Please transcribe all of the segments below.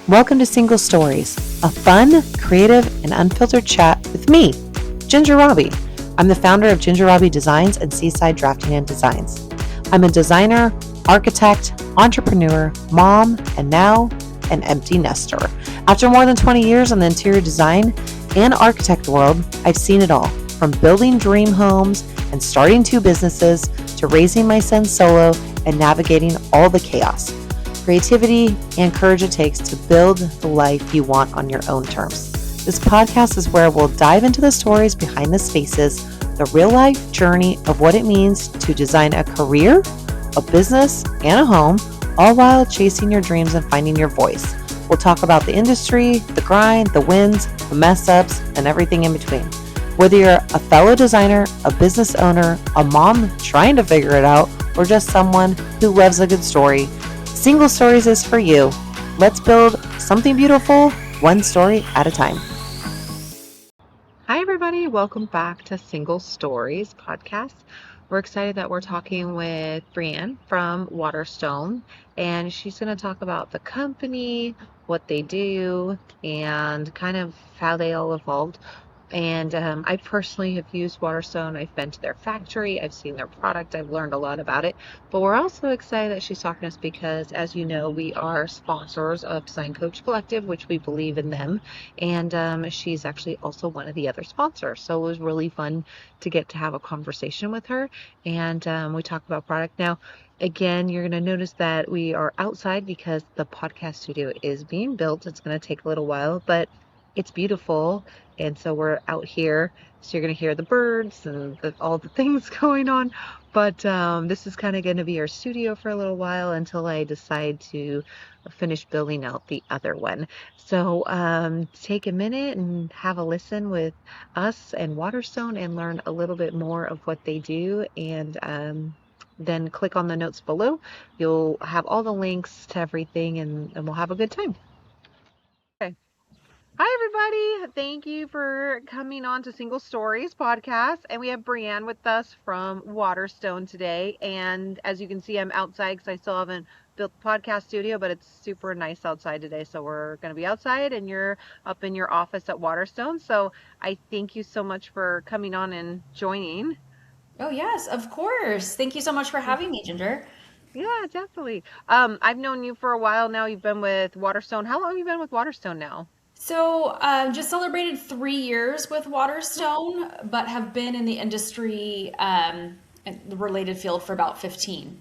Welcome to Single Stories, a fun, creative, and unfiltered chat with me, Ginger Robbie. I'm the founder of Ginger Robbie Designs and Seaside Drafting and Designs. I'm a designer, architect, entrepreneur, mom, and now an empty nester. After more than 20 years in the interior design and architect world, I've seen it all, from building dream homes and starting 2 businesses to raising my son solo and navigating all the chaos, creativity, and courage it takes to build the life you want on your own terms. This podcast is where we'll dive into the stories behind the spaces, the real life journey of what it means to design a career, a business, and a home, all while chasing your dreams and finding your voice. We'll talk about the industry, the grind, the wins, the mess ups, and everything in between. Whether you're a fellow designer, a business owner, a mom trying to figure it out, or just someone who loves a good story, Single Stories is for you. Let's build something beautiful, one story at a time. Hi, everybody. Welcome back to Single Stories podcast. We're excited that we're talking with Breann from Waterstone, and she's going to talk about the company, what they do, and kind of how they all evolved. And I personally have used Waterstone. I've been to their factory. I've seen their product. I've learned a lot about it. But we're also excited that she's talking to us because, as you know, we are sponsors of Design Coach Collective, which we believe in them. And she's actually also one of the other sponsors. So it was really fun to get to have a conversation with her. And we talk about product. Now, again, you're going to notice that we are outside because the podcast studio is being built. It's going to take a little while, but it's beautiful. And so we're out here, so you're going to hear the birds and all the things going on. But this is kind of going to be our studio for a little while until I decide to finish building out the other one. So take a minute and have a listen with us and Waterstone and learn a little bit more of what they do. And then click on the notes below. You'll have all the links to everything, and we'll have a good time. Okay. Hi, everybody. Thank you for coming on to Single Stories podcast. And we have Breann with us from Waterstone today. And as you can see, I'm outside because I still haven't built the podcast studio, but it's super nice outside today. So we're going to be outside and you're up in your office at Waterstone. So I thank you so much for coming on and joining. Oh, yes, of course. Thank you so much for having me, Ginger. Yeah, definitely. I've known you for a while now. You've been with Waterstone. How long have you been with Waterstone now? So, just celebrated 3 years with Waterstone, but have been in the industry, in the related field for about 15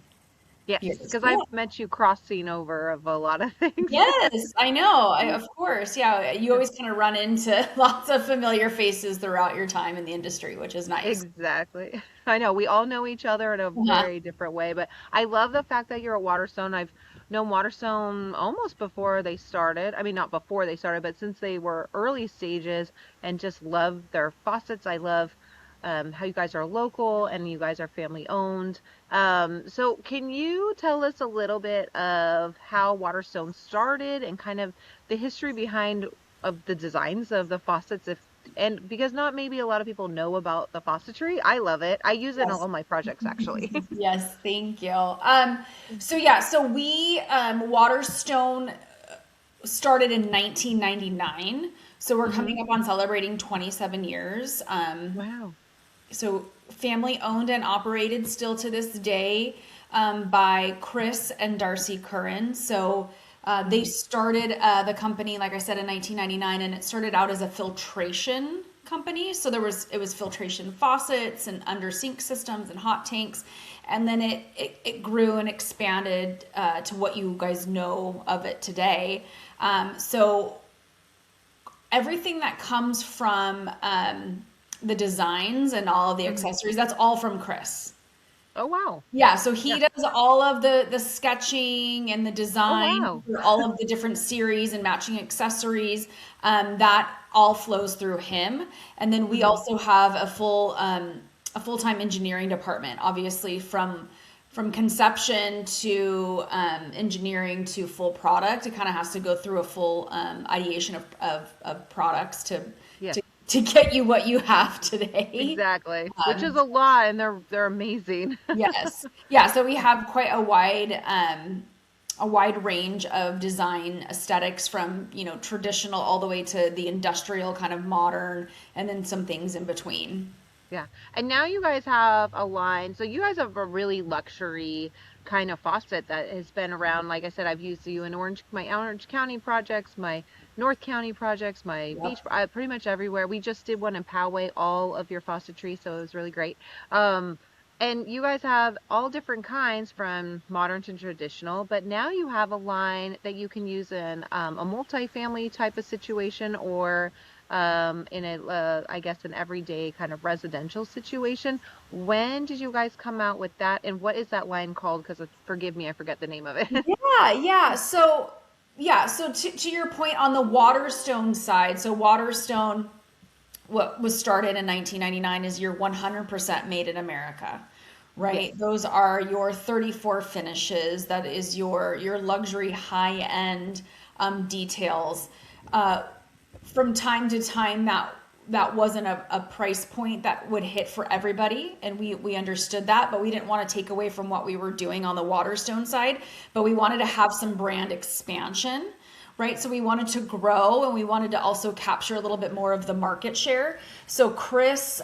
Yes, years. because Yeah. I've met you crossing over of a lot of things. Yes, I know. Of course. Yeah. You always kind of run into lots of familiar faces throughout your time in the industry, which is nice. Exactly. I know we all know each other in a Uh-huh. very different way, but I love the fact that you're a Waterstone. I've known Waterstone almost before they started. I mean, not before they started, but since they were early stages, and just love their faucets. I love how you guys are local and you guys are family owned. So can you tell us a little bit of how Waterstone started and kind of the history behind of the designs of the faucets, if and because not maybe a lot of people know about the faucetry. I love it. I use it in Yes. all my projects actually. Yes, thank you. So we Waterstone started in 1999. So we're Hmm. coming up on celebrating 27 years. Wow. So family owned and operated still to this day, by Chris and Darcy Curran. So they Hmm. started the company, like I said, in 1999, and it started out as a filtration company. So it was filtration faucets and under sink systems and hot tanks, and then it grew and expanded to what you guys know of it today. So everything that comes from the designs and all of the Hmm. accessories, that's all from Chris. Oh wow. Yeah, so he Yeah. does all of the sketching and the Oh design wow. for all of the different series and matching accessories. That all flows through him. And then we Hmm. also have a full-time engineering department, obviously from conception to engineering to full product. It kind of has to go through a full ideation of products Yeah. to get you what you have today. Exactly. Which is Um, a lot, and they're amazing. Yes. Yeah, so we have quite a wide a wide range of design aesthetics from, traditional all the way to the industrial kind of modern, and then some things in between. Yeah. And now you guys have a line. So you guys have a really luxury kind of faucet that has been around. Like I said, I've used you in my Orange County projects, my North County projects, my beach, Yep. pretty much everywhere. We just did one in Poway, all of your faucetry, so it was really great. Um, and you guys have all different kinds from modern to traditional, but now you have a line that you can use in a multifamily type of situation or in a, I guess, an everyday kind of residential situation. When did you guys come out with that, and what is that line called? Because forgive me, I forget the name of it. Yeah. So to your point on the Waterstone side, so Waterstone, what was started in 1999, is your 100% made in America, right? Yes. Those are your 34 finishes. That is your luxury high end details. Uh, from time to time, that wasn't a price point that would hit for everybody, and we understood that, but we didn't want to take away from what we were doing on the Waterstone side, but we wanted to have some brand expansion, right? So we wanted to grow, and we wanted to also capture a little bit more of the market share. So Chris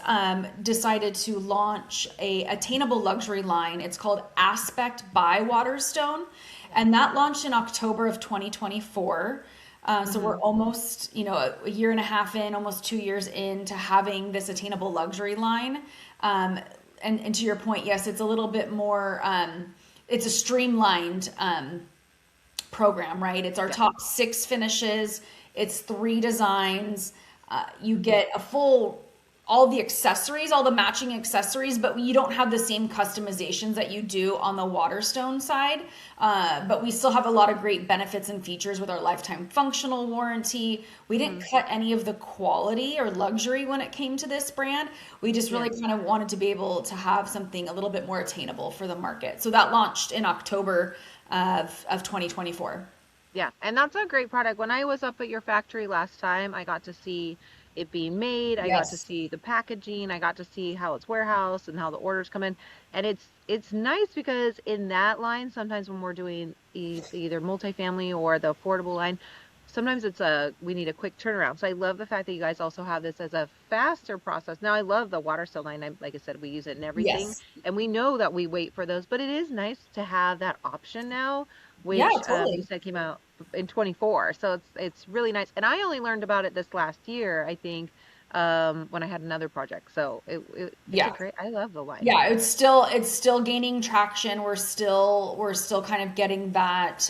decided to launch a attainable luxury line. It's called Aspect by Waterstone, and that launched in October of 2024. So we're Hmm. almost, a year and a half in, almost 2 years into having this attainable luxury line. Um, and to your point, yes, it's a little bit more, it's a streamlined program, right? It's our Yeah. top six finishes, it's three designs. You get a full, all the accessories, all the matching accessories, but you don't have the same customizations that you do on the Waterstone side. But we still have a lot of great benefits and features with our lifetime functional warranty. We didn't Hmm. cut any of the quality or luxury when it came to this brand. We just Yeah. really kind of wanted to be able to have something a little bit more attainable for the market. So that launched in October of 2024. Yeah, and that's a great product. When I was up at your factory last time, I got to see it being made. I got to Yes. see the packaging. I got to see how it's warehoused and how the orders come in. And it's nice because in that line, sometimes when we're doing either multifamily or the affordable line, sometimes we need a quick turnaround. So I love the fact that you guys also have this as a faster process. Now I love the Waterstone line. Like I said, we use it in everything, Yes. and we know that we wait for those, but it is nice to have that option now, Yeah, which you totally. said came out in 24. So it's really nice. And I only learned about it this last year, I think, when I had another project. So it's a Yeah. great. I love the line. Yeah, it's still gaining traction. We're still kind of getting that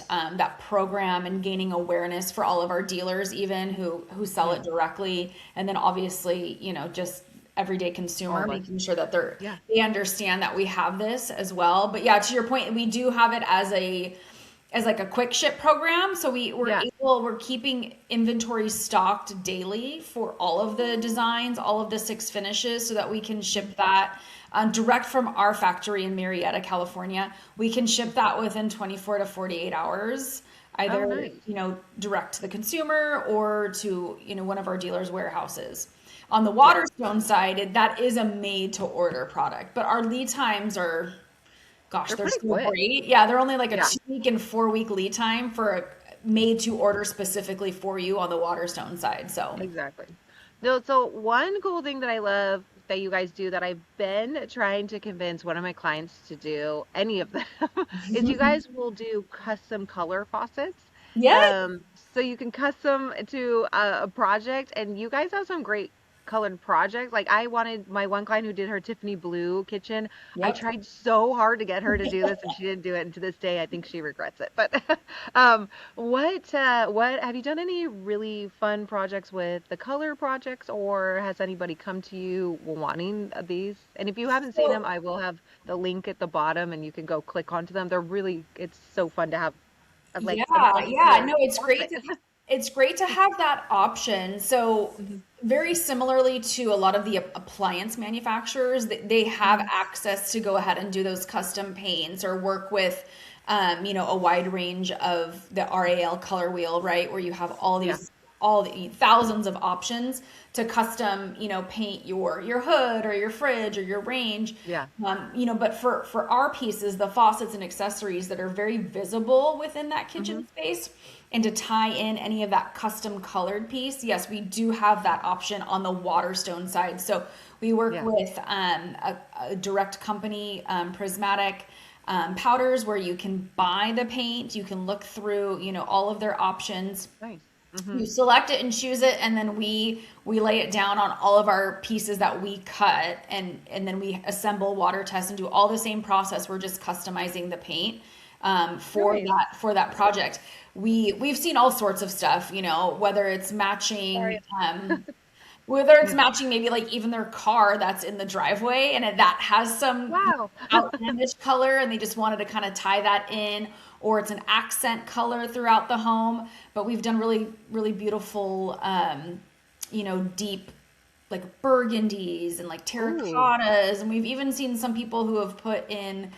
program and gaining awareness for all of our dealers, even who sell Yeah, it directly, and then obviously, just everyday all consumer, of us. making sure that Yeah. they understand that we have this as well. But yeah, to your point, we do have it as like a quick ship program. So Yes. we're keeping inventory stocked daily for all of the designs, all of the six finishes, so that we can ship that direct from our factory in Marietta, California. We can ship that within 24 to 48 hours, Oh, either, nice. direct to the consumer or to, one of our dealers' warehouses. On the Yeah. Waterstone side, that is a made to order product, but our lead times are, gosh, They're they're pretty so quick. great. Yeah, they're only like a Yeah. 2 week and 4 week lead time for a made to order specifically for you on the Waterstone side. So, Exactly. No, so one cool thing that I love that you guys do that I've been trying to convince one of my clients to do, any of them, is you guys will do custom color faucets. yeah, So you can custom to a project, and you guys have some great colored projects. Like I wanted my one client who did her Tiffany blue kitchen. I yep. tried so hard to get her to do this, and she didn't do it. And to this day, I think she regrets it. But what have you done any really fun projects with the color projects, or has anybody come to you wanting these? And if you haven't seen them, So, I will have the link at the bottom, and you can go click onto them. It's so fun to have like an yeah, yeah. uncolored No, it's great faucet. to have that option. So, Mhm, very similarly to a lot of the appliance manufacturers, they have mhm. access to go ahead and do those custom paints or work with, a wide range of the RAL color wheel, right? Where you have all Yeah. these. all the thousands of options to custom, paint your hood or your fridge or your range. Yeah. But for our pieces, the faucets and accessories that are very visible within that Hmm. kitchen space, and to tie in any of that custom colored piece, yes, we do have that option on the Waterstone side. So we work Yeah. with a direct company, Prismatic powders, where you can buy the paint, you can look through, all of their options. Nice. Hmm. You select it and choose it, and then we lay it down on all of our pieces that we cut, and then we assemble, water test, and do all the same process. We're just customizing the paint Nice. for that project. We've seen all sorts of stuff, whether it's matching. Sorry. Whether it's Yeah. matching maybe like even their car that's in the driveway, and that has some Wow. outlandish color, and they just wanted to kind of tie that in, or it's an accent color throughout the home. But we've done really, really beautiful, deep like burgundies and like Ooh. terracottas. And we've even seen some people who have put in,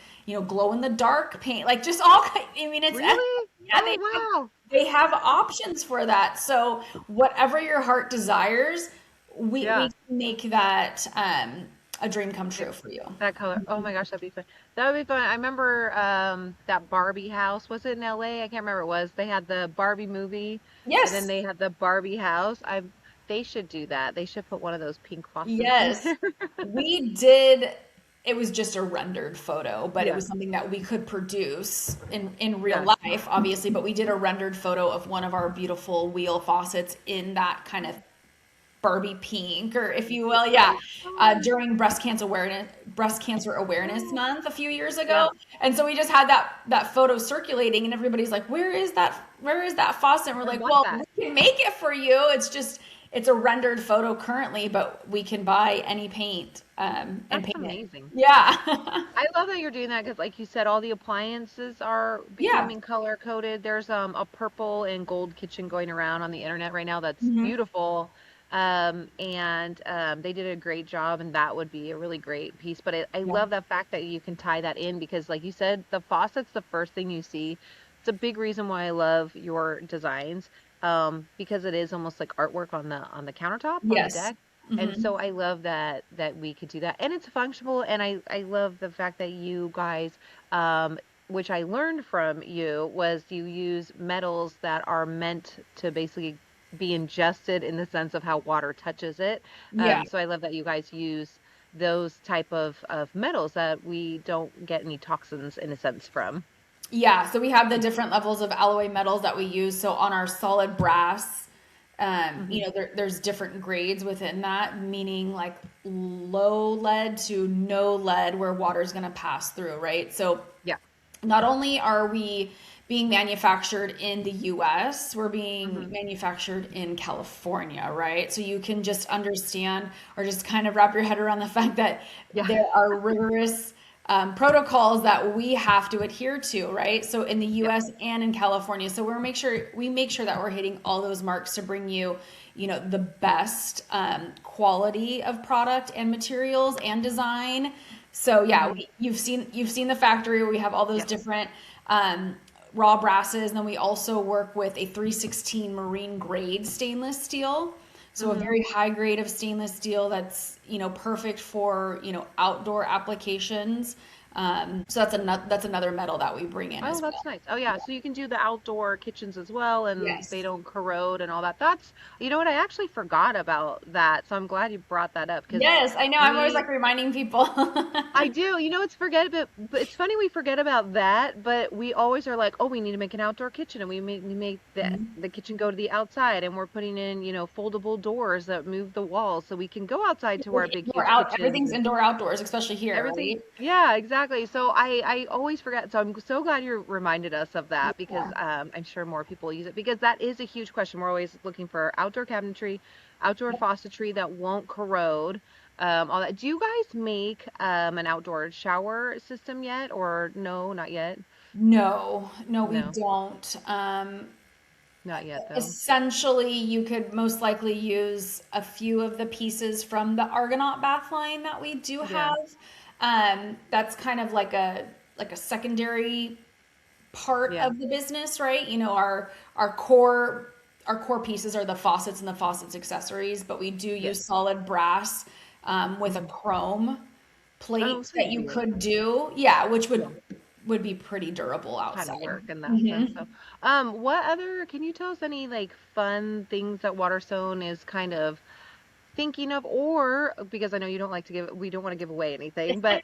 glow in the dark paint, like just all I mean, Really? yeah, Oh, wow. they have options for that. So whatever your heart desires, we Yeah. can make that a dream come It, true for you. that color. Oh my gosh, that'd be fun. That would be fun. I remember that Barbie house. Was it in LA? I can't remember. It was. They had the Barbie movie, and then Yes, they had the Barbie house. They should do that. They should put one of those pink faucets in yes. there. We did. It was just a rendered photo, but it Yeah. was something that we could produce in real Yeah. life, obviously. But we did a rendered photo of one of our beautiful wheel faucets in that kind of Barbie pink, or if you will, yeah, Oh, during Breast Cancer Awareness Month a few years yeah. ago. And so we just had that photo circulating, and everybody's like, where is that faucet?" And we're I like, want "Well, that. we can make it for you. It's a rendered photo currently, but we can buy any paint and That's paint it." amazing. Yeah. I love that you're doing that because, like you said, all the appliances are Yeah. becoming color coded. There's a purple and gold kitchen going around on the internet right now that's Hmm. beautiful. And they did a great job, and that would be a really great piece. But I Yeah. love the fact that you can tie that in because, like you said, the faucet's the first thing you see. It's a big reason why I love your designs, because it is almost like artwork on the countertop on the Yes. deck. And Hmm. so I love that we could do that, and it's functional. And I love the fact that you guys, which I learned from you, was you use metals that are meant to basically be ingested in the sense of how water touches it. Yeah. So I love that you guys use those type of metals that we don't get any toxins in a sense from. Yeah, so we have the different levels of alloy metals that we use. So on our solid brass, Hmm. there's different grades within that, meaning like low lead to no lead, where water's going to pass through, right? So Yeah. not only are we being manufactured in the US, we're being Hmm. manufactured in California, right? So you can just understand, or just kind of wrap your head around the fact that Yeah. there are rigorous protocols that we have to adhere to, right? So in the Yep. US and in California. So we make sure that we're hitting all those marks to bring you, the best quality of product and materials and design. So yeah, Hmm. you've seen the factory where we have all those Yes. different um, raw brasses, and then we also work with a 316 marine grade stainless steel. So a Hmm. very high grade of stainless steel that's perfect for outdoor applications. So that's another metal that we bring in Oh, as that's well. nice. Oh, yeah. So you can do the outdoor kitchens as well, and they Yes. don't corrode and all that. You know what? I actually forgot about that. So I'm glad you brought that up because Yes, I know. I'm always like we reminding people. I do. You know, it's forget about, but it's funny we forget about that, but we always are like, oh, we need to make an outdoor kitchen, and we make the kitchen go to the outside, and we're putting in, foldable doors that move the walls so we can go outside to our big, Indoor huge out, kitchens everything's and indoor outdoors, especially here, everything. right? Yeah, exactly. So I always forget. So I'm so glad you reminded us of that because Yeah. I'm sure more people use it because that is a huge question. We're always looking for outdoor cabinetry, outdoor faucetry that won't corrode. All that. Do you guys make an outdoor shower system yet, or no, not yet? No, no, we No, don't. not yet though. Essentially, you could most likely use a few of the pieces from the Argonaut bath line that we do Yeah. have. That's kind of like a secondary part Yeah. of the business, right? Our core. our core pieces are the faucets and the faucets accessories, but we do use Yes. solid brass with a Hmm. chrome Oh, plate so that you you do. could do. Yeah, which Yeah. would be pretty durable Kind of outside. work in that Hmm. sense. So, what other, can you tell us any like fun things that Waterstone is kind of thinking of, or because I know you don't like to give, we don't want to give away anything, but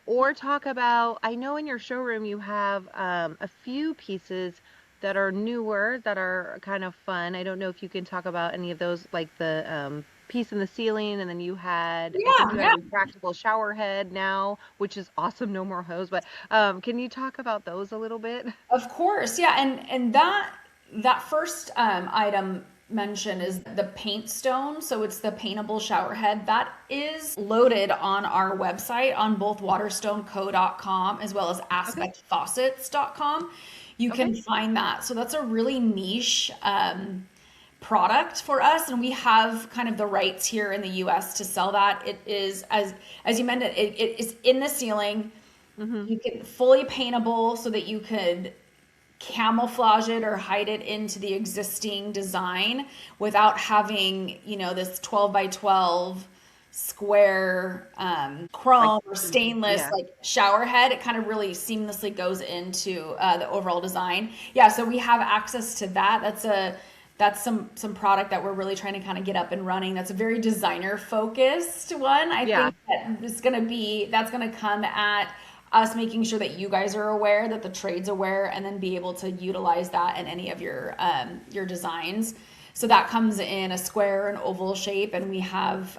or talk about, I know in your showroom you have a few pieces that are newer that are kind of fun. I don't know if you can talk about any of those, like the piece in the ceiling, and then you had, I think Yeah, you had yeah, a retractable shower head now, which is awesome, no more hose, but can you talk about those a little bit? of course. Yeah, and that first item mentioned is the paint stone. So it's the paintable shower head that is loaded on our website on both waterstoneco.com as well as Okay. aspectfaucets.com. You Okay. can find that. So that's a really niche product for us, and we have kind of the rights here in the US to sell that. It is, as you mentioned, it is in the ceiling. Mm-hmm. You can fully paintable so that you could camouflage it or hide it into the existing design without having, this 12 by 12 square Like, chrome or stainless yeah. like shower head. It kind of really seamlessly goes into the overall design. Yeah, so we have access to that. That's some product that we're really trying to kind of get up and running. That's a very designer focused one. I Yeah. think that's gonna come at us making sure that you guys are aware, that the trade's aware, and then be able to utilize that in any of your designs. So that comes in a square and oval shape, and we have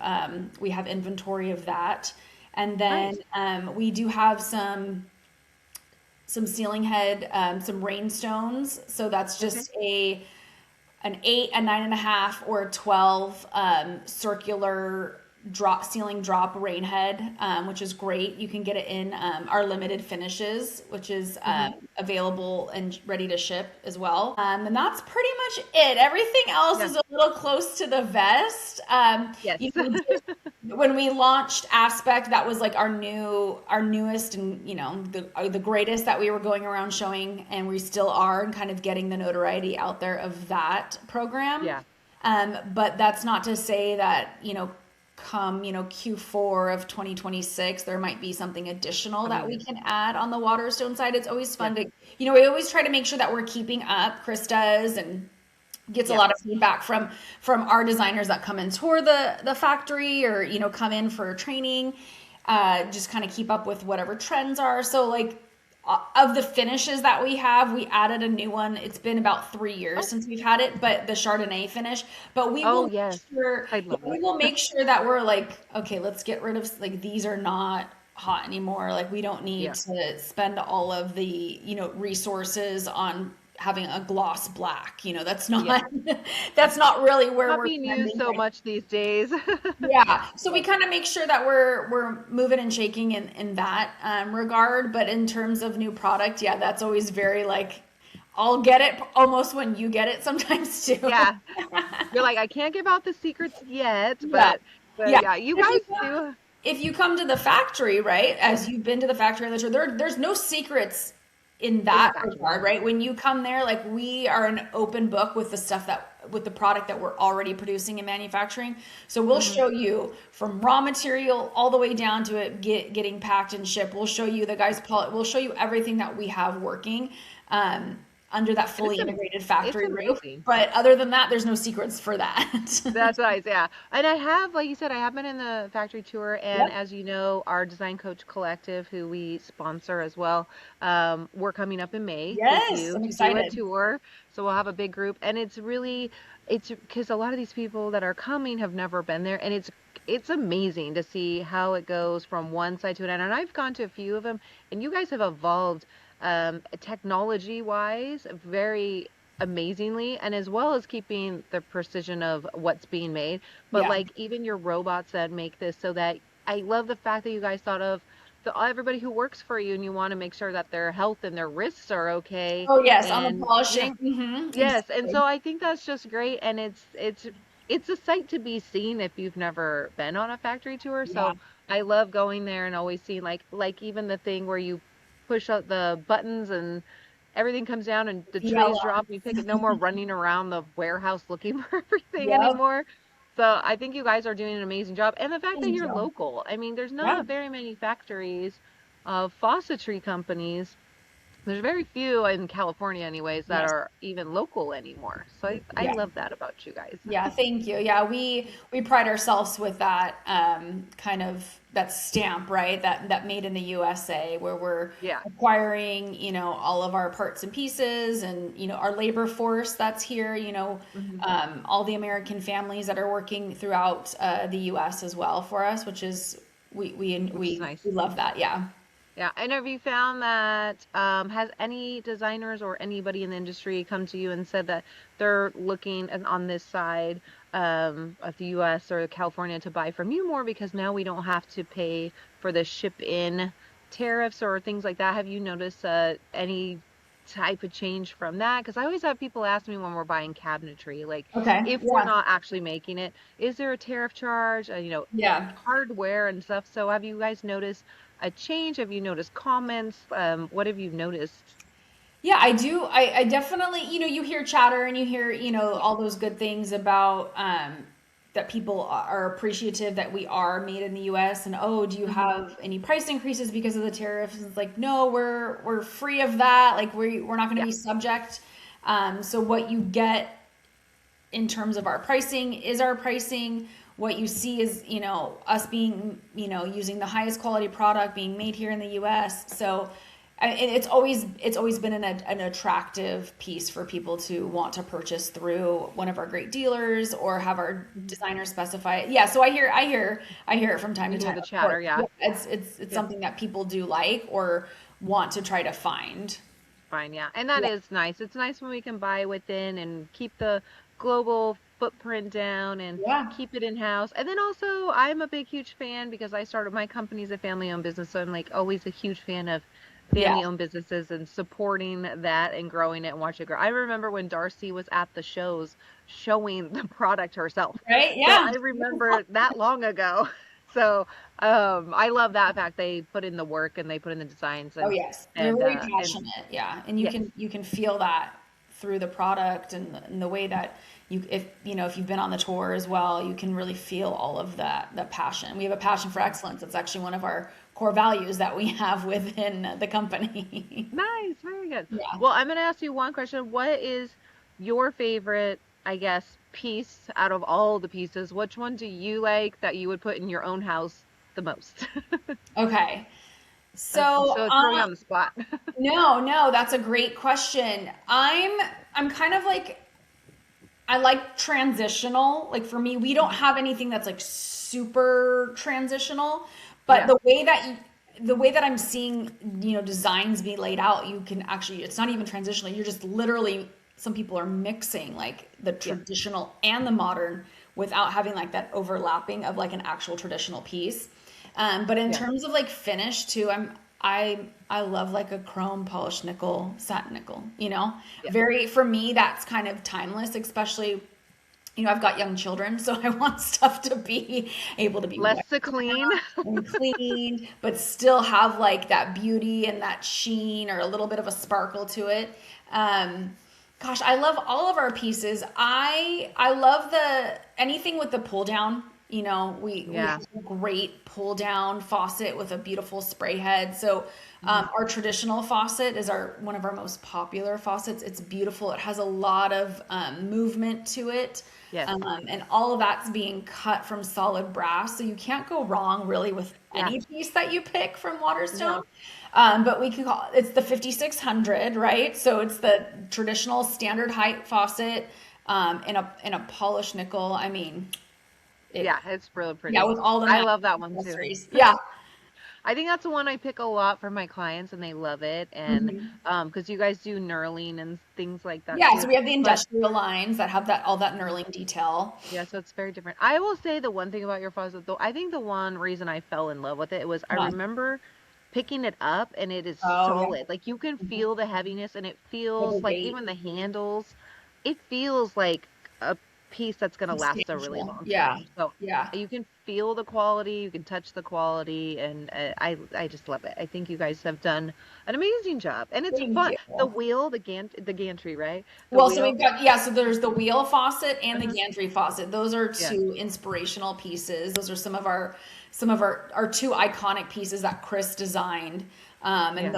inventory of that. And then Nice. we do have some ceiling head, some rainstones. So that's Okay. just an 8, a 9.5, or a 12 circular ceiling drop rain head, which is great. You can get it in our limited finishes, which is Mm-hmm. available and ready to ship as well. And that's pretty much it. Everything else Yeah. is a little close to the vest. Yes. We did, when we launched Aspect, that was like our newest, and the greatest that we were going around showing, and we still are, and kind of getting the notoriety out there of that program. Yeah. But that's not to say that come Q4 of 2026 there might be something additional that we Amazing. can add on the Waterstone side. It's always Yeah. fun to, we always try to make sure that we're keeping up. Chris does, and gets a Yeah. lot of feedback from our designers that come and tour the factory, or come in for training, just kind of keep up with whatever trends are. So like of the finishes that we have, we added a new one. It's been about 3 years Oh. since we've had it, but the Chardonnay finish. But Oh yes. I love we that. will make sure that we're like, okay, let's get rid of, like, these are not hot anymore. Like, we don't need Yeah. to spend all of the, resources on having a gloss black. That's Yeah. not that's not really where Not we're being used spending so right. much these days. Yeah, so we Yeah. kind of make sure that we're moving and shaking in that regard. But in terms of new product, yeah, that's always very like, I'll get it almost when you get it sometimes too. Yeah. You're like, I can't give out the secrets yet, Yeah, but yeah. yeah, you If you guys do. come to the factory, right? Yeah. As you've been to the factory, there's no secrets in In the that factory. regard, right? When you come there, like, we are an open book with the product that we're already producing and manufacturing. So we'll Hmm. show you from raw material all the way down to it getting packed and shipped. We'll show you we'll show you everything that we have working under that And fully integrated it's factory roof. amazing. But other than that, there's no secrets for that. That's nice, yeah. And I have, like you said, I have been in the factory tour, and Yep. as you know, our Design Coach Collective, who we sponsor as well, we're coming up in May with Yes, you I'm to do a excited. tour. So we'll have a big group, and it's because a lot of these people that are coming have never been there, and it's amazing to see how it goes from one side to another. And I've gone to a few of them, and you guys have evolved technology wise very amazingly, and as well as keeping the precision of what's being made, but Yeah. like even your robots that make this, so that I love the fact that you guys thought of everybody who works for you, and you want to make sure that their health and their wrists are okay. Oh yes, on the And yeah, polishing. yes, and Exactly. so I think that's just great, and it's a sight to be seen if you've never been on a factory tour. Yeah. So I love going there and always seeing, like even the thing where you push out the buttons, everything comes down and the trays Yellow. drop and you pick it. No more running around the warehouse looking for everything Yep. anymore. So I think you guys are doing an amazing job. And the fact that Thank you're you. local. I mean, there's Yeah. not very many factories of faucetry companies. There's very few in California anyways that Yes. are even local anymore. So I Yeah. love that about you guys. Yeah, thank you. Yeah, we pride ourselves with that kind of that stamp, right? That made in the USA, where we're Yeah. acquiring, all of our parts and pieces, and our labor force that's here. Hmm. All the American families that are working throughout the U.S. as well for us, which is we we Which is we nice. we love that. Yeah. Yeah. And have you found that has any designers or anybody in the industry come to you and said that they're looking on this side of the US or California to buy from you more because now we don't have to pay for the ship in tariffs or things like that? Have you noticed any type of change from that? Because I always have people ask me when we're buying cabinetry, like Okay. if we're Yeah. not actually making it, is there a tariff charge? Yeah. Hardware and stuff. So have you guys noticed a change? Have you noticed comments? What have you noticed? Yeah, I do. I definitely, you hear chatter and you hear, Yeah. all those good things about that people are appreciative that we are made in the US, and oh, do you Hmm. have any price increases because of the tariffs? And it's like, no, we're free of that. Like we're not going to Yeah. be subject. So what you get in terms of our pricing is our pricing. What you see is, us being, using the highest quality product being made here in the US. So it's always been an attractive piece for people to want to purchase through one of our great dealers or have our Hmm. designers specify it. Yeah, so I hear it from time to You hear time. the Of course, chatter, yeah. yeah, it's Yeah. something that people do like or want to try to find. Fine, yeah. And that Yeah, is nice. It's nice when we can buy within and keep the global footprint down and yeah, keep it in house. And then also, I'm a big, huge fan because I started my company's a family owned business. So I'm like always a huge fan of yeah. family owned businesses and supporting that and growing it and watch it grow. I remember when Darcy was at the shows showing the product herself. Right? So Yeah. I remember that long ago. So I love that fact they put in the work and they put in the designs Oh yes, they're and very uh and passionate. Yeah, and you yes. can you can feel that through the product and the way that if you've been on the tour as well, you can really feel all of that passion. We have a passion for excellence. It's actually one of our core values that we have within the company. Nice, very good. Yeah. Well, I'm going to ask you one question. What is your favorite, I guess, piece out of all the pieces? Which one do you like that you would put in your own house the most? Okay. So, So throw you on the spot. no, that's a great question. I'm kind of like I like transitional. Like for me, we don't Mhm. have anything that's like super transitional, but Yeah, the way that I'm seeing, designs be laid out, you can actually it's not even transitional. You're just literally some people are mixing like the yeah, traditional and the modern without having like that overlapping of like an actual traditional piece. But in yeah, terms of like finish too, I love like a chrome polished nickel, satin nickel, yeah. very for me that's kind of timeless, especially I've got young children, so I want stuff to be able to be Less wet to clean. and cleaned, but still have like that beauty and that sheen or a little bit of a sparkle to it. Um, Gosh, I love all of our pieces. I love the anything with the pull down. We Yeah. have a great pull down faucet with a beautiful spray head. So Hmm. our traditional faucet is our one of our most popular faucets. It's beautiful. It has a lot of movement to it. Yes. And all of that's being cut from solid brass. So you can't go wrong really with Yeah. any piece that you pick from Waterstone. No. But we can call it's the 5600, right? So it's the traditional standard height faucet in a polished nickel. I mean, it Yeah, it's really yeah, pretty. with all the I matching love that one too. accessories. Yeah. I think that's the one I pick a lot for my clients and they love it. And Mhm. because you guys do knurling and things like that Yeah, too. so we have the But industrial lines that have that all that knurling detail. yeah, so it's very different. I will say the one thing about your faucet though, I think the one reason I fell in love with it was I Uh, remember picking it up and it is oh yeah. solid. Like you can Mhm. feel the heaviness and it Yeah, the feels like weight. even the handles, it feels like a piece that's going to last a really Substantial. long Yeah. time. So Yeah. you can feel the quality, you can touch the quality, and I just love it. I think you guys have done an amazing job, and it's Thank fun. you. The wheel, the gantry, right? The Well, so wheel. we've got, yeah, so there's the wheel faucet and the Uh-huh. gantry faucet. Those are Yeah, two inspirational pieces. Those are some of our two iconic pieces that Chris designed. And yeah.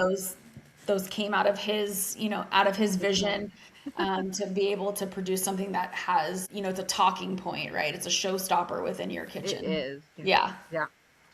those came out of his, out of his Vision. vision, to be able to produce something that has, it's a talking point, right? It's a showstopper within your It kitchen. is. Yeah. Yeah.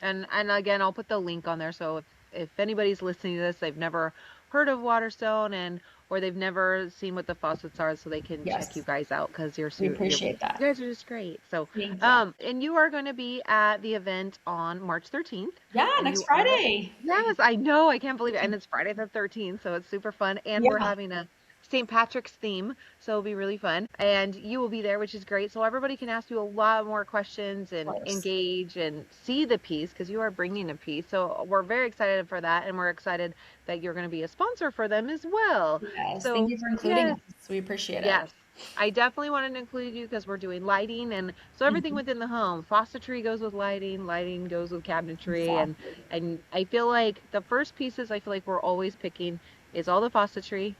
Yeah. And again, I'll put the link on there. So if anybody's listening to this, they've never heard of Waterstone or they've never seen what the faucets are, so they can check you Yes. guys out because We you appreciate that. guys are just great. So Thank you. and you are going to be at the event on March 13th, Yeah, and next you are. Friday. Yes, I know. I can't believe it. And it's Friday the 13th, so it's super fun. And we're Yeah. having a St. Patrick's theme, so it'll be really fun. And you will be there, which is great. So everybody can ask you a lot more questions Of and course. engage and see the piece because you are bringing a piece. So we're very excited for that, and we're excited that you're going to be a sponsor for them as well. Yes. Thank So you for including yes, us. We appreciate it. yes. I definitely wanted to include you because we're doing lighting and so everything Mhm. within the home. Faucetry goes with lighting, lighting goes with cabinetry, Exactly. and I feel like the first pieces I feel like we're always picking is all the faucetry,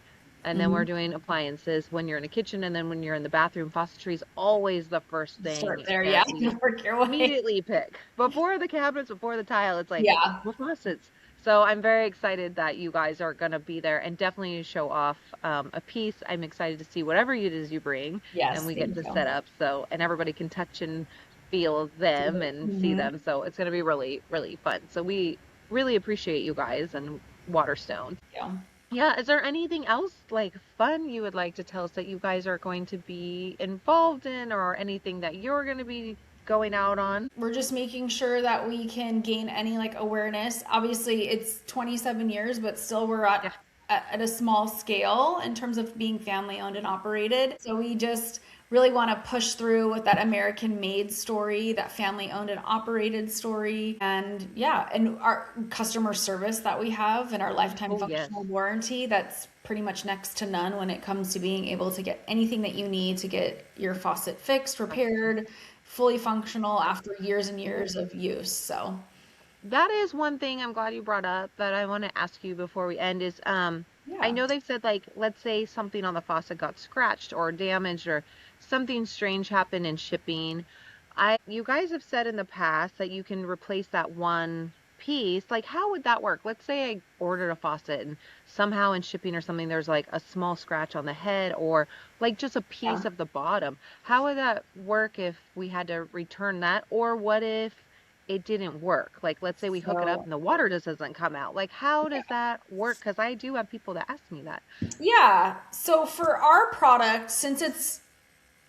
and then we're Hmm. doing appliances when you're in a kitchen, and then when you're in the bathroom, faucetry is always the first Start thing there. Yeah. that we Work your way. immediately pick. Before the cabinets, before the tile, it's like, Yeah. what faucets? So I'm very excited that you guys are going to be there and definitely show off a piece. I'm excited to see whatever it is you bring and Yes. we get Thank to you. set up so, and everybody can touch and feel them and see Hmm. them. So it's going to be really, really fun. So we really appreciate you guys and Waterstone. Yeah. Yeah, is there anything else like fun you would like to tell us that you guys are going to be involved in or anything that you're going to be going out on? We're just making sure that we can gain any like awareness. Obviously, it's 27 years, but still we're Yeah. at a small scale in terms of being family owned and operated. So we just really want to push through with that American made story, that family owned and operated story. And yeah, and our customer service that we have and our lifetime Oh, yes. functional warranty that's pretty much next to none when it comes to being able to get anything that you need to get your faucet fixed, repaired, fully functional after years and years of use. So, That is one thing I'm glad you brought up that I want to ask you before we end is I yeah. know they've said like let's say something on the faucet got scratched or damaged or something strange happened in shipping. You guys have said in the past that you can replace that one piece. Like how would that work? Let's say I ordered a faucet and somehow in shipping or something there's like a small scratch on the head or like just a Yeah. piece of the bottom. How would that work if we had to return that? Or what if it didn't work? Like, let's say we hook it up So, and the water just doesn't come out. Like, how does that work? Because I do have people that ask me that. yeah. So for our product, since it's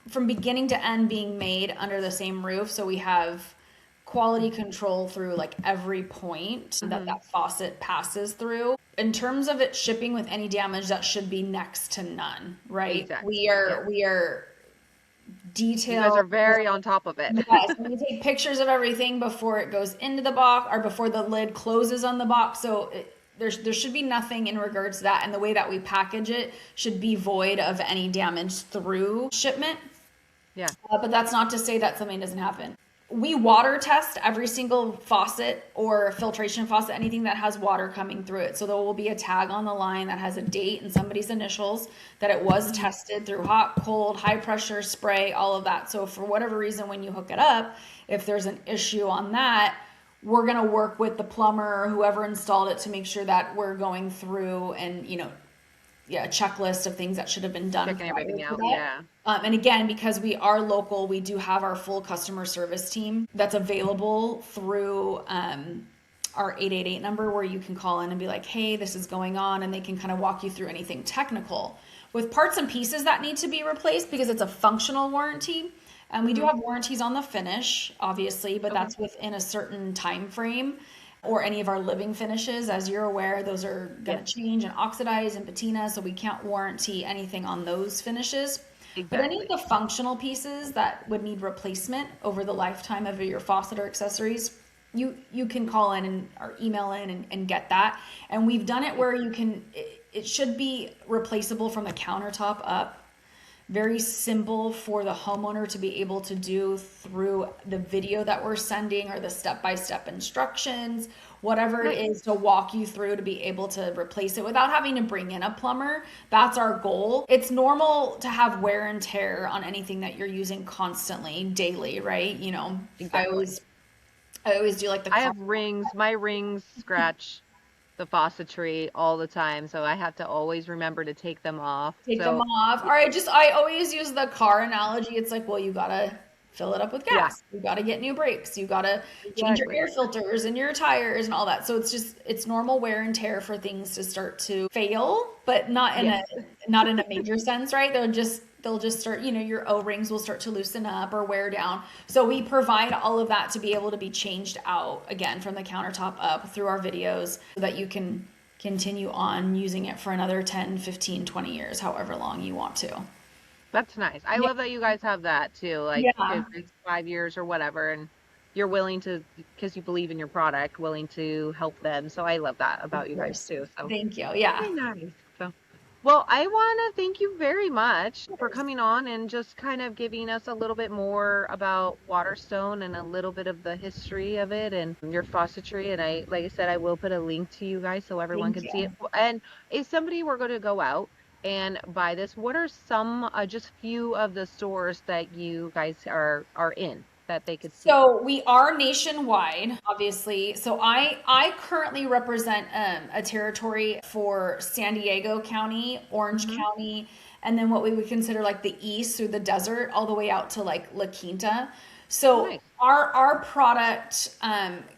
from beginning to end being made under the same roof, so we have quality control through like every point that Mm-hmm. that faucet passes through. In terms of it shipping with any damage, that should be next to none, right? We Exactly. Yeah. are we are You guys are detailed. very on top of it. Yes, and we take pictures of everything before it goes into the box or before the lid closes on the box. So there should be nothing in regards to that, and the way that we package it should be void of any damage through shipment. Yeah. But that's not to say that something doesn't happen. We water test every single faucet or filtration faucet, anything that has water coming through it. So there will be a tag on the line that has a date and somebody's initials that it was Hmm. tested through hot, cold, high pressure spray, all of that. So for whatever reason, when you hook it up, if there's an issue on that, we're going to work with the plumber or whoever installed it to make sure that we're going through and, yeah, a checklist of things that should have been done Checking prior everything to out. that. Yeah. And again, because we are local, we do have our full customer service team that's available through our 888 number where you can call in and be like, hey, this is going on, and they can kind of walk you through anything technical. With parts and pieces that need to be replaced because it's a functional warranty, and we do Hmm. have warranties on the finish, obviously, but Okay. that's within a certain time frame. Or any of our living finishes, as you're aware, those are going Yes. to change and oxidize and patina, so we can't warranty anything on those finishes. But any of Exactly. the functional pieces that would need replacement over the lifetime of your faucet or accessories, you can call in and or email in and get that. And we've done it where you can it should be replaceable from the countertop up. very simple for the homeowner to be able to do through the video that we're sending or the step-by-step instructions, whatever it is, to walk you through to be able to replace it without having to bring in a plumber. That's our goal. It's normal to have wear and tear on anything that you're using constantly, daily, right? You know, Exactly. I always do like the I have rings. My rings scratch the faucetry all the time, so I have to always remember to take them off. take them So, off. Or I always use the car analogy. It's like, well, you gotta fill it up with yeah, gas. You gotta get new brakes. You gotta change your exactly. air filters and your tires and all that. So it's normal wear and tear for things to start to fail, but Yes. not in a major sense, right? They'll just start, you know, your O-rings will start to loosen up or wear down. So we provide all of that to be able to be changed out again from the countertop up through our videos so that you can continue on using it for another 10, 15, 20 years, however long you want to. That's nice. I Yeah. love that you guys have that too. Like Yeah. if it's 5 years or whatever, and you're willing to, because you believe in your product, willing to help them. So I love that Of about you guys course. too. So Thank you. Yeah. very nice. So, well, I want to thank you very much Of for course. coming on and just kind of giving us a little bit more about Waterstone and a little bit of the history of it and your faucetry. And I, like I said, I will put a link to you guys so everyone Thank can see it. you. And if somebody were going to go out and buy this, what are some, just few of the stores that you guys are in that they could see? So we are nationwide, obviously. So I currently represent a territory for San Diego County, Orange Mm-hmm. County, and then what we would consider like the east through the desert, all the way out to like La Quinta. Oh, So nice. our product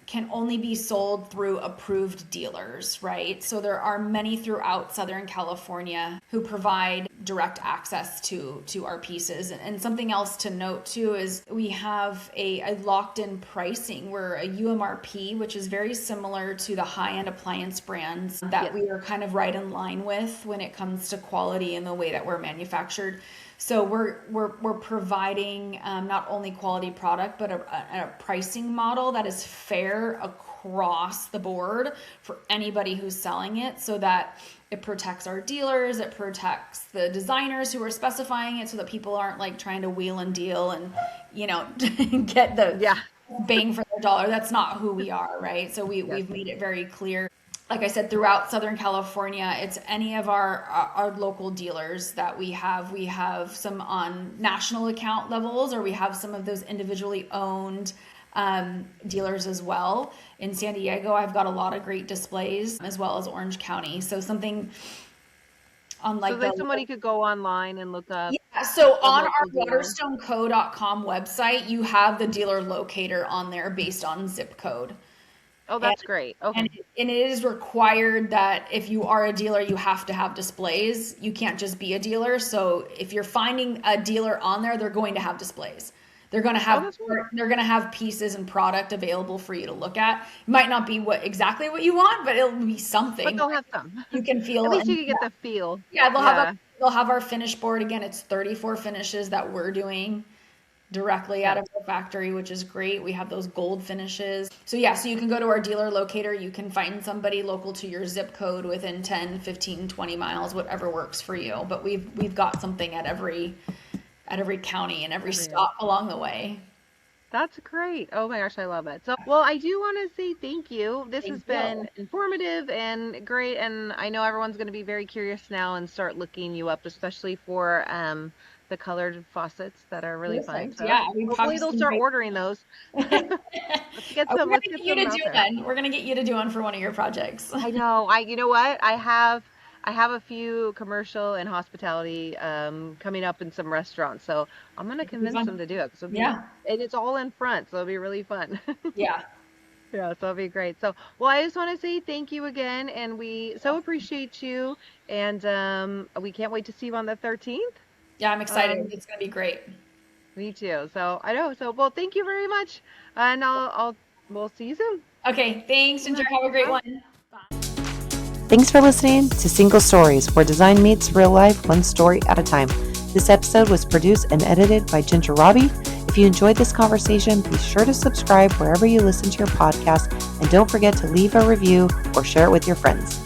can only be sold through approved dealers, right? So there are many throughout Southern California who provide direct access to our pieces. And something else to note too is we have a locked in pricing. We're a UMRP, which is very similar to the high-end appliance brands that Yes. we are kind of right in line with when it comes to quality and the way that we're manufactured. So we're providing not only quality product, but a pricing model that is fair across the board for anybody who's selling it, so that it protects our dealers, it protects the designers who are specifying it, so that people aren't like trying to wheel and deal and, you know, get the Yeah. bang for their dollar. That's not who we are, right? So Yes. we've made it very clear, like I said, throughout Southern California. It's any of our local dealers that we have. We have some on national account levels, or we have some of those individually owned dealers as well. In San Diego, I've got a lot of great displays, as well as Orange County. So something on So like that the somebody could go online and look up yeah, so a on our local dealer. waterstoneco.com website, you have the dealer locator on there based on zip code. Oh, And that's great. and Okay. and it is required that if you are a dealer, you have to have displays. You can't just be a dealer. So if you're finding a dealer on there, they're going to have displays. They're going to Oh, have that's great. they're going to have pieces and product available for you to look at. It might not be exactly what you want, but it'll be But something they'll have some. you can At feel. least you And can get the feel. yeah, Yeah. they'll have our finish board. Again, it's 34 finishes that we're doing directly out Nice. of the factory, which is great. We have those gold finishes. So yeah, so you can go to our dealer locator. You can find somebody local to your zip code within 10, 15, 20 miles, whatever works for you. But we've got something at every county and every Everywhere. stop along the way. That's great. Oh my gosh, I love it. So, well, I do want to say thank you. This has Thank you. been informative and great, and I know everyone's going to be very curious now and start looking you up, especially for the colored faucets that are really fun. Perfect. So Yeah, we have hopefully they'll some start great. ordering those. Let's get We're some. gonna Let's get get you some to out do there. one. We're gonna get you to do one for one of your projects. I know. You know what? I have a few commercial and hospitality coming up in some restaurants, so I'm gonna It'll be convince them fun. to do it. So Yeah. and it's all in front, so it'll be really fun. Yeah. Yeah, so it'll be great. So, well, I just want to say thank you again, and we so appreciate you, and we can't wait to see you on the 13th. Yeah, I'm excited. Um, It's gonna be great. Me too. So I know. So, well, thank you very much, and we'll see you soon. Okay, thanks, Ginger. Have a great Bye. one. Thanks for listening to Single Stories, where design meets real life, one story at a time. This episode was produced and edited by Ginger Robbie. If you enjoyed this conversation, be sure to subscribe wherever you listen to your podcast, and don't forget to leave a review or share it with your friends.